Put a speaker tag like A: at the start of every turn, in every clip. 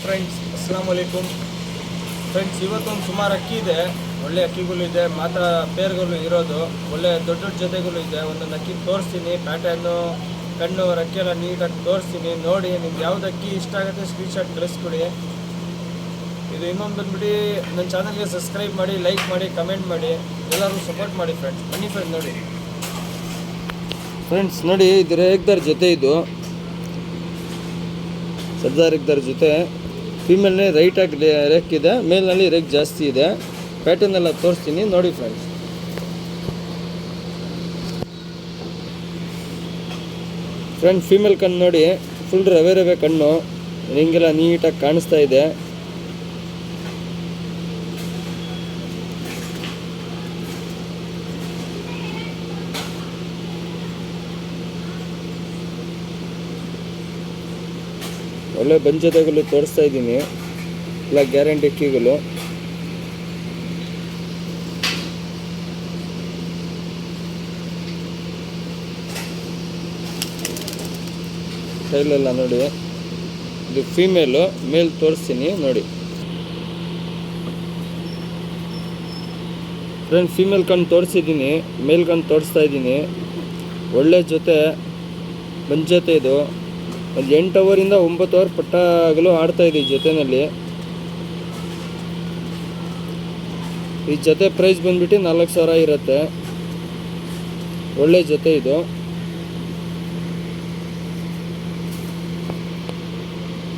A: Friends ಅಸ್ಸಲಾಮ್ ವಲೈಕುಮ್ friends, ಇವತ್ತೊಂದು ಸುಮಾರು ಅಕ್ಕಿ ಇದೆ, ಒಳ್ಳೆ ಅಕ್ಕಿಗಳು ಇದೆ, ಮಾತ್ರ ಪೇರ್ಗಳು ಇರೋದು, ಒಳ್ಳೆ ದೊಡ್ಡ ದೊಡ್ಡ ಜೊತೆಗಳು ಇದೆ. ಒಂದೊಂದು ಅಕ್ಕಿ ತೋರಿಸ್ತೀನಿ, ಪ್ಯಾಟರ್ನು ಕಣ್ಣು ರೆಕ್ಕೆಲ್ಲ ನೀಟಾಗಿ ತೋರಿಸ್ತೀನಿ. ನೋಡಿ, ನಿಮ್ಗೆ ಯಾವ್ದು ಅಕ್ಕಿ ಇಷ್ಟ ಆಗುತ್ತೆ ಸ್ಕ್ರೀನ್ಶಾಟ್ ಕಳಿಸ್ಕೊಡಿ. ಇದು ಇನ್ನೊಂದು ಬಂದ್ಬಿಟ್ಟು ನನ್ನ ಚಾನಲ್ಗೆ ಸಬ್ಸ್ಕ್ರೈಬ್ ಮಾಡಿ, ಲೈಕ್ ಮಾಡಿ, ಕಮೆಂಟ್ ಮಾಡಿ, ಎಲ್ಲರೂ ಸಪೋರ್ಟ್ ಮಾಡಿ ಫ್ರೆಂಡ್ಸ್. ಬನ್ನಿ ಫ್ರೆಂಡ್ಸ್ ನೋಡಿ. ಫ್ರೆಂಡ್ಸ್ ನೋಡಿ, ಇದು ರೇಗ್ದಾರ್ ಜೊತೆ, ಇದು ಸರ್ದಾರ್ ರೇಗ್ದಾರ್ ಜೊತೆ. ಫೀಮೇಲ್ನೇ ರೈಟಾಗಿ ರೇಕ್ ಇದೆ, ಮೇಲ್ನಲ್ಲಿ ರೇಕ್ ಜಾಸ್ತಿ ಇದೆ. ಪ್ಯಾಟರ್ನ್ ಎಲ್ಲ ತೋರಿಸ್ತೀನಿ ನೋಡಿ ಫ್ರೆಂಡ್ಸ್. ಫ್ರೆಂಡ್ಸ್ ಫೀಮೇಲ್ ಕಣ್ಣು ನೋಡಿ, ಫುಲ್ ರವೆ ಕಣ್ಣು, ಹಿಂಗೆಲ್ಲ ನೀಟಾಗಿ ಕಾಣಿಸ್ತಾ ಇದೆ. ಒಳ್ಳೆ ಬಂಜತೆಗಳು ತೋರಿಸ್ತಾ ಇದ್ದೀನಿ, ಇಲ್ಲ ಗ್ಯಾರಂಟಿ ಅಕ್ಕಿಗಳು. ಸ್ಟೈಲೆಲ್ಲ ನೋಡಿ, ಇದು ಫೀಮೇಲು, ಮೇಲ್ ತೋರಿಸ್ತೀನಿ ನೋಡಿ. ಫ್ರೆಂಡ್ ಫೀಮೇಲ್ ಕಣ್ಣು ತೋರಿಸಿದ್ದೀನಿ, ಮೇಲ್ ಕಣ್ಣು ತೋರಿಸ್ತಾ ಇದ್ದೀನಿ. ಒಳ್ಳೆ ಜೊತೆ ಬಂಜತೆ ಇದು. ಒಂದು 8 ಅವರಿಂದ 9 ಅವರ್ ಪಟ್ಟಾಗಲು ಆಡ್ತಾಯಿದೆ ಈ ಜೊತೆಯಲ್ಲಿ. ಈ ಜೊತೆ ಪ್ರೈಸ್ ಬಂದ್ಬಿಟ್ಟು 4,000 ಇರುತ್ತೆ. ಒಳ್ಳೆ ಜೊತೆ ಇದು.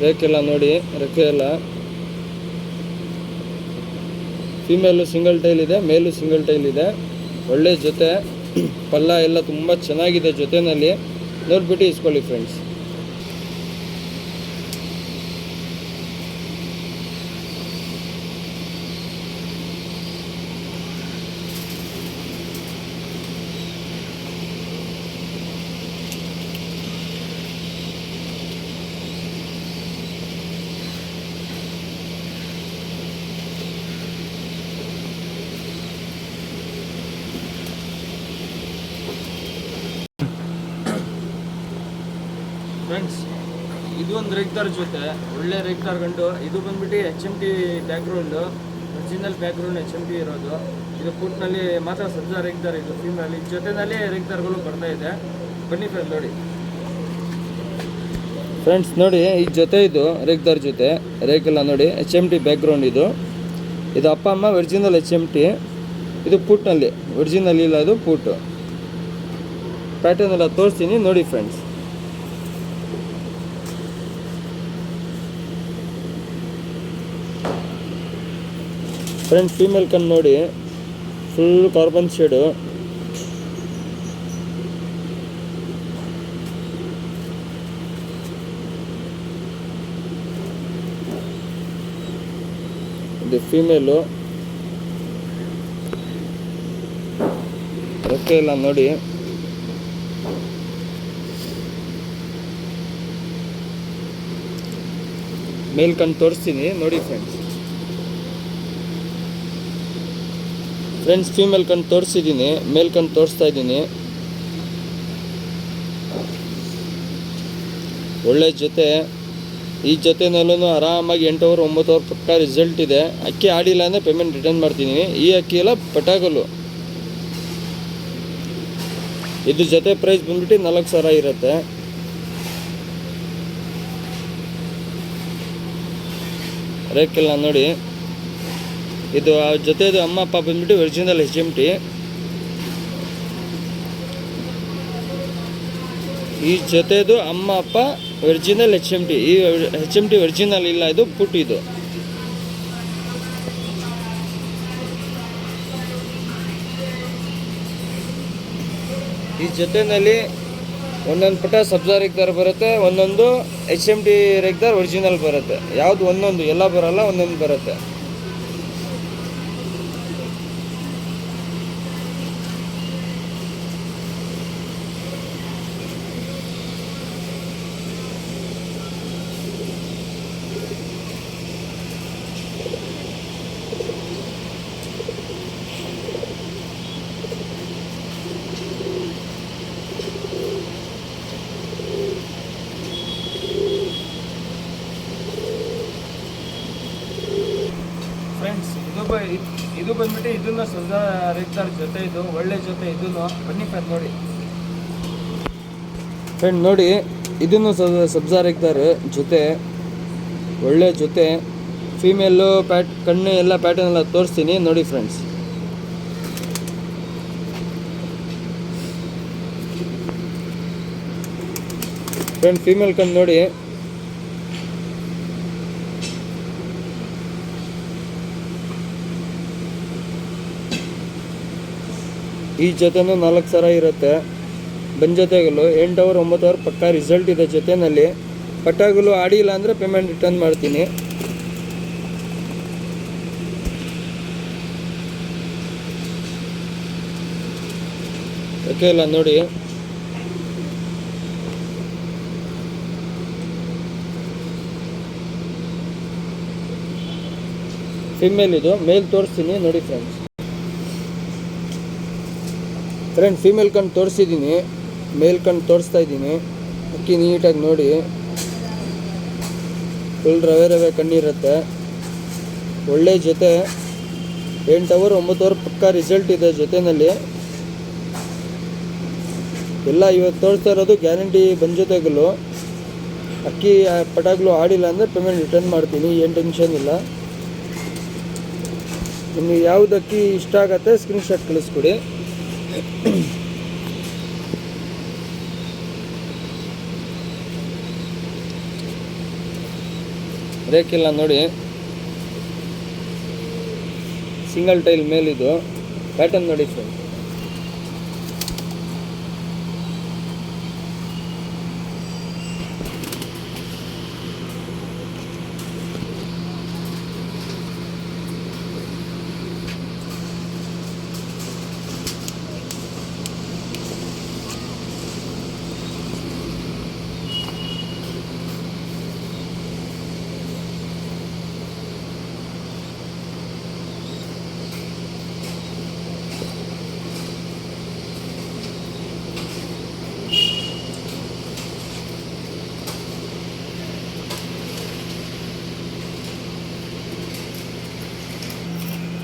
A: ರೇಕೆಲ್ಲ ನೋಡಿ, ರೆಕ್ಕೆ ಎಲ್ಲ. ಫೀಮೇಲು ಸಿಂಗಲ್ ಟೈಲ್ ಇದೆ, ಮೇಲು ಸಿಂಗಲ್ ಟೈಲ್ ಇದೆ. ಒಳ್ಳೆ ಜೊತೆ, ಪಲ್ಲ ಎಲ್ಲ ತುಂಬ ಚೆನ್ನಾಗಿದೆ ಜೊತೆಯಲ್ಲಿ. ನೋಡ್ಬಿಟ್ಟು ಇಸ್ಕೊಳ್ಳಿ ಫ್ರೆಂಡ್ಸ್. ಫ್ರೆಂಡ್ಸ್ ಇದು ಒಂದು ರೇಗ್ದಾರ್ ಜೊತೆ, ಒಳ್ಳೆ ರೇಗ್ದಾರ್ ಗಂಡು. ಇದು ಬಂದ್ಬಿಟ್ಟು HMT background, original background HMT ಇರೋದು. ಇದು ಪುಟ್ನಲ್ಲಿ ಮಾತ್ರ ಸಜ್ಜಾ ರೇಗ್ದಾರ್, ಇದು ಫೀಮೇಲ್. ಈ ಜೊತೆನಲ್ಲಿ ರೇಗ್ದಾರ್ಗಳು ಬರ್ತಾ ಇದೆ. ಬನ್ನಿ ಫ್ರೆಂಡ್ ನೋಡಿ. ಫ್ರೆಂಡ್ಸ್ ನೋಡಿ, ಈ ಜೊತೆ ಇದು ರೇಗ್ದಾರ್ ಜೊತೆ, ರೇಗೆಲ್ಲ ನೋಡಿ, HMT ಬ್ಯಾಕ್ಗ್ರೌಂಡ್ ಇದು. ಇದು ಅಪ್ಪ ಅಮ್ಮ ಒರಿಜಿನಲ್ HMT. ಇದು ಪುಟ್ನಲ್ಲಿ, ಒರಿಜಿನಲ್ ಇಲ್ಲ, ಇದು ಪುಟ್ಟು. ಪ್ಯಾಟರ್ನ್ ಎಲ್ಲ ತೋರಿಸ್ತೀನಿ ನೋಡಿ ಫ್ರೆಂಡ್ಸ್. ಫ್ರೆಂಡ್ ಫೀಮೇಲ್ ಕಣ್ಣು ನೋಡಿ, ಫುಲ್ ಕಾರ್ಬನ್ ಶೇಡು. ಇದು ಫೀಮೇಲು. ರೆಕ್ಕೆ ಎಲ್ಲ ನೋಡಿ. ಮೇಲ್ ಕಣ್ಣು ತೋರಿಸ್ತೀನಿ ನೋಡಿ ಫ್ರೆಂಡ್ಸ್. ಫ್ರೆಂಡ್ಸ್ ಫೀಮೇಲ್ ಕಣ್ಣು ತೋರಿಸಿದ್ದೀನಿ, ಮೇಲ್ ಕಣ್ಣು ತೋರಿಸ್ತಾ ಇದ್ದೀನಿ. ಒಳ್ಳೆ ಜೊತೆ. ಈ ಜೊತೆನಲ್ಲೂ ಆರಾಮಾಗಿ 8 ಅವರ್ 9 ಅವರ್ ಪಕ್ಕ ರಿಸಲ್ಟ್ ಇದೆ. ಅಕ್ಕಿ ಆಡಿಲ್ಲ ಅಂದರೆ ಪೇಮೆಂಟ್ ರಿಟರ್ನ್ ಮಾಡ್ತೀನಿ. ಈ ಅಕ್ಕಿ ಎಲ್ಲ ಪಟಾಗಲು. ಇದು ಜೊತೆ ಪ್ರೈಸ್ ಬಂದ್ಬಿಟ್ಟು 4,000 ಇರುತ್ತೆ. ರೇಕೆಲ್ಲ ನೋಡಿ. ಇದು ಜೊತೆದು ಅಮ್ಮ ಅಪ್ಪ ಬಂದ್ಬಿಟ್ಟು ಒರಿಜಿನಲ್ HMT. ಈ ಜೊತೆದು ಅಮ್ಮ ಅಪ್ಪ ಒರಿಜಿನಲ್ HMT. ಈ HMT ಒರಿಜಿನಲ್ ಇಲ್ಲ, ಇದು ಪುಟ್. ಇದು ಈ ಜೊತೆಯಲ್ಲಿ ಒಂದೊಂದು ಪಟ ಸಬ್ಜಾ ರೇಗ್ದಾರ್ ಬರುತ್ತೆ, ಒಂದೊಂದು HMT ರೇಗ್ದಾರ್ ಒರಿಜಿನಲ್ ಬರುತ್ತೆ. ಯಾವುದು ಒಂದೊಂದು ಎಲ್ಲ ಬರಲ್ಲ, ಒಂದೊಂದು ಬರುತ್ತೆ. ಇದು ಬಂದ್ಬಿಟ್ಟು ಇದನ್ನ ಸಬ್ಜಾ ರೇಗ್ದಾರ್ ಜೊತೆ, ಇದು ಒಳ್ಳೆ ಜೊತೆ. ಇದನ್ನು ಬನ್ನಿ ಫ್ರೆಂಡ್ ನೋಡಿ. ಫ್ರೆಂಡ್ ನೋಡಿ, ಇದನ್ನು ಸಬ್ಜಾ ರೇಗ್ದಾರ್ ಜೊತೆ, ಒಳ್ಳೆ ಜೊತೆ. ಫೀಮೇಲು ಕಣ್ಣು ಎಲ್ಲ ಪ್ಯಾಟರ್ನ್ ಎಲ್ಲ ತೋರಿಸ್ತೀನಿ ನೋಡಿ ಫ್ರೆಂಡ್ಸ್. ಫ್ರೆಂಡ್ ಫೀಮೇಲ್ ಕಣ್ಣು ನೋಡಿ, ಈ ಜೊತೆನೂ 4,000 ಇರುತ್ತೆ. ಬಂದ್ ಜೊತೆಗಳು 8 ಅವರ್ 9 ಅವರ್ ಪಕ್ಕ ರಿಸಲ್ಟ್ ಇದೆ ಜೊತೆನಲ್ಲಿ. ಪಟ್ಟಾಗಲು ಆಡಿಲ್ಲ ಅಂದರೆ ಪೇಮೆಂಟ್ ರಿಟರ್ನ್ ಮಾಡ್ತೀನಿ. ಓಕೆ ಇಲ್ಲ ನೋಡಿ. ಫಿಮೇಲ್ ಇದು, ಮೇಲ್ ತೋರಿಸ್ತೀನಿ ನೋಡಿ ಫ್ರೆಂಡ್ಸ್. ಫ್ರೆಂಡ್ ಫೀಮೇಲ್ ಕಣ್ಣು ತೋರಿಸಿದ್ದೀನಿ, ಮೇಲ್ ಕಣ್ಣು ತೋರಿಸ್ತಾ ಇದ್ದೀನಿ. ಅಕ್ಕಿ ನೀಟಾಗಿ ನೋಡಿ, ಫುಲ್ ರವೆ ಕಣ್ಣಿರುತ್ತೆ. ಒಳ್ಳೆ ಜೊತೆ, 8 ಅವರ್ 9 ಅವರ್ ಪಕ್ಕ ರಿಸಲ್ಟ್ ಇದೆ ಜೊತೆಯಲ್ಲಿ. ಎಲ್ಲ ಇವತ್ತು ತೋರಿಸ್ತಾ ಇರೋದು ಗ್ಯಾರಂಟಿ ಬಂದ್ ಜೊತೆಗಳು. ಅಕ್ಕಿ ಪಟಾಗ್ಲು ಆಡಿಲ್ಲ ಅಂದರೆ ಪೇಮೆಂಟ್ ರಿಟರ್ನ್ ಮಾಡ್ತೀನಿ, ಏನು ಟೆನ್ಷನ್ ಇಲ್ಲ. ನಿಮಗೆ ಯಾವ್ದು ಅಕ್ಕಿ ಇಷ್ಟ ಆಗತ್ತೆ ಸ್ಕ್ರೀನ್ಶಾಟ್ ಕಳಿಸ್ಕೊಡಿ. ರೇಕಿಲ್ಲ ನೋಡಿ, ಸಿಂಗಲ್ ಟೈಲ್ ಮೇಲಿದು ಪ್ಯಾಟರ್ನ್ ನೋಡಿ ಫ್ರೆಂಡ್.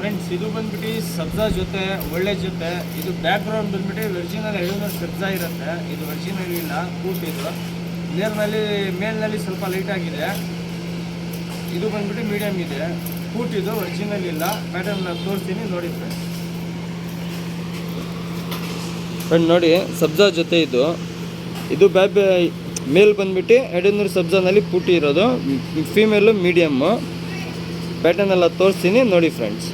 A: ಫ್ರೆಂಡ್ಸ್ ಇದು ಬಂದ್ಬಿಟ್ಟು ಸಬ್ಜಾ ಜೊತೆ, ಒಳ್ಳೆ ಜೊತೆ. ಇದು ಬ್ಯಾಕ್ ಗ್ರೌಂಡ್ ಬಂದ್ಬಿಟ್ಟು ಒರಿಜಿನಲ್ 700 ಸಬ್ಜಾ ಇರುತ್ತೆ. ಇದು ಒರಿಜಿನಲ್ ಇಲ್ಲ, ಕೂಟ್. ಇದು ಮೇಲ್ನಲ್ಲಿ ಸ್ವಲ್ಪ ಲೈಟ್ ಆಗಿದೆ. ಇದು ಬಂದ್ಬಿಟ್ಟು ಮೀಡಿಯಮ್ ಇದೆ, ಕೂಟ್. ಇದು ಒರಿಜಿನಲ್ ಇಲ್ಲ, ಪ್ಯಾಟರ್ನ್ ತೋರಿಸ್ತೀನಿ ನೋಡಿ ಫ್ರೆಂಡ್ಸ್. ಫ್ರೆಂಡ್ ನೋಡಿ, ಸಬ್ಜಾ ಜೊತೆ ಇದು ಮೇಲ್ ಬಂದ್ಬಿಟ್ಟು 700 ಸಬ್ಜಾನಲ್ಲಿ ಪೂಟಿ ಇರೋದು. Female medium. ಪ್ಯಾಟರ್ನ್ ಎಲ್ಲ ತೋರಿಸ್ತೀನಿ ನೋಡಿ ಫ್ರೆಂಡ್ಸ್.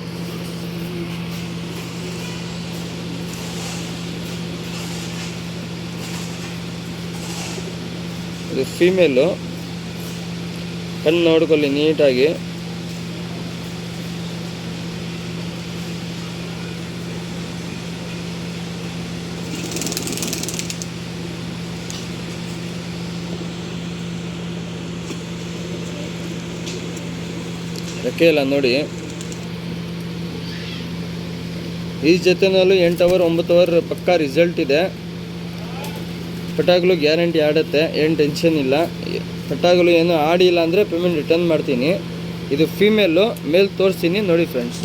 A: ಇದು ಫೀಮೇಲು, ಕಣ್ಣು ನೋಡ್ಕೊಳ್ಳಿ ನೀಟಾಗಿ. ರೆಕ್ಕೆ ಇಲ್ಲ ನೋಡಿ. ಈ ಜೊತೆನಲ್ಲೂ 8 ಅವರ್ 9 ಅವರ್ ಪಕ್ಕಾ ರಿಸಲ್ಟ್ ಇದೆ. ಪಟಾಗ್ಲು ಗ್ಯಾರಂಟಿ ಆಡುತ್ತೆ, ಏನು ಟೆನ್ಷನ್ ಇಲ್ಲ. ಪಟಾಗ್ಲು ಏನು ಆಡಿಲ್ಲ ಅಂದರೆ ಪೇಮೆಂಟ್ ರಿಟರ್ನ್ ಮಾಡ್ತೀನಿ. ಇದು ಫೀಮೇಲು, ಮೇಲ್ ತೋರಿಸ್ತೀನಿ ನೋಡಿ ಫ್ರೆಂಡ್ಸ್.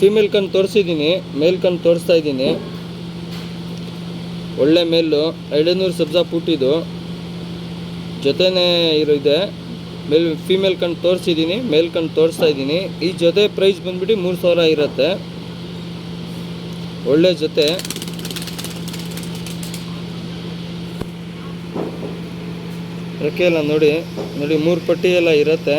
A: ಫೀಮೇಲ್ ಕಣ್ಣು ತೋರಿಸಿದ್ದೀನಿ, ಮೇಲ್ ಕಣ್ಣು ತೋರಿಸ್ತಾ ಇದ್ದೀನಿ. ಒಳ್ಳೆ ಮೇಲು, 700 ಸಬ್ಜಾ ಪುಟ್ಟಿದು ಜೊತೆನೇ ಇದೆ. ಫೀಮೇಲ್ ಕಣ್ಣು ತೋರಿಸಿದ್ದೀನಿ, ಮೇಲ್ ಕಣ್ಣು ತೋರಿಸ್ತಾ ಇದ್ದೀನಿ. ಈ ಜೊತೆ ಪ್ರೈಸ್ ಬಂದ್ಬಿಟ್ಟು 3,000 ಇರುತ್ತೆ. ಒಳ್ಳೆ ಜೊತೆ. ರೆಕ್ಕೆ ಎಲ್ಲ ನೋಡಿ 3 ಪಟ್ಟಿ ಎಲ್ಲ ಇರುತ್ತೆ.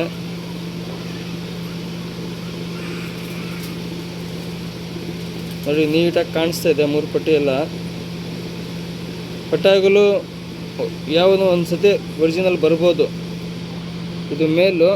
A: ನೋಡಿ ನೀಟಾಗಿ ಕಾಣಿಸ್ತಾ ಇದೆ 3 ಪಟ್ಟಿ ಎಲ್ಲ. ಪಟ್ಟಾಗಲು ಯಾವುದೋ ಒಂದು ಸತಿ ಒರಿಜಿನಲ್ ಬರ್ಬೋದು. ಇದು ಮೇಲು,